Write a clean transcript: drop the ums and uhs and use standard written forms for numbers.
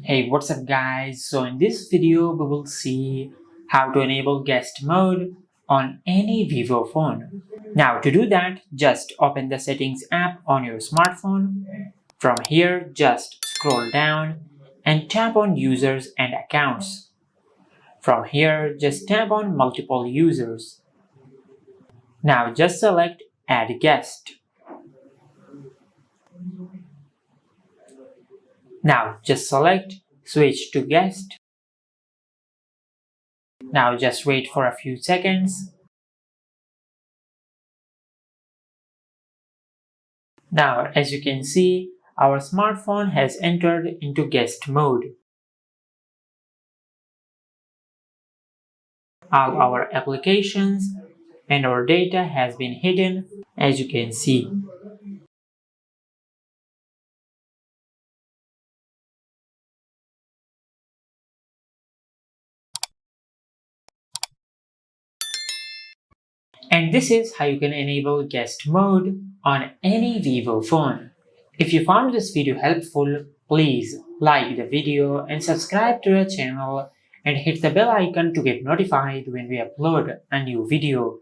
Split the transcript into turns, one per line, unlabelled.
Hey, what's up guys? So in this video we will see how to enable guest mode on any Vivo phone. Now to do that, just open the settings app on your smartphone. From here, just scroll down and tap on users and accounts. From here, just tap on multiple users. Now just select add guest. Now just select switch to guest. Now just wait for a few seconds. Now, as you can see, our smartphone has entered into guest mode. All our applications and our data has been hidden, as you can see. And this is how you can enable guest mode on any Vivo phone. If you found this video helpful, please like the video and subscribe to our channel and hit the bell icon to get notified when we upload a new video.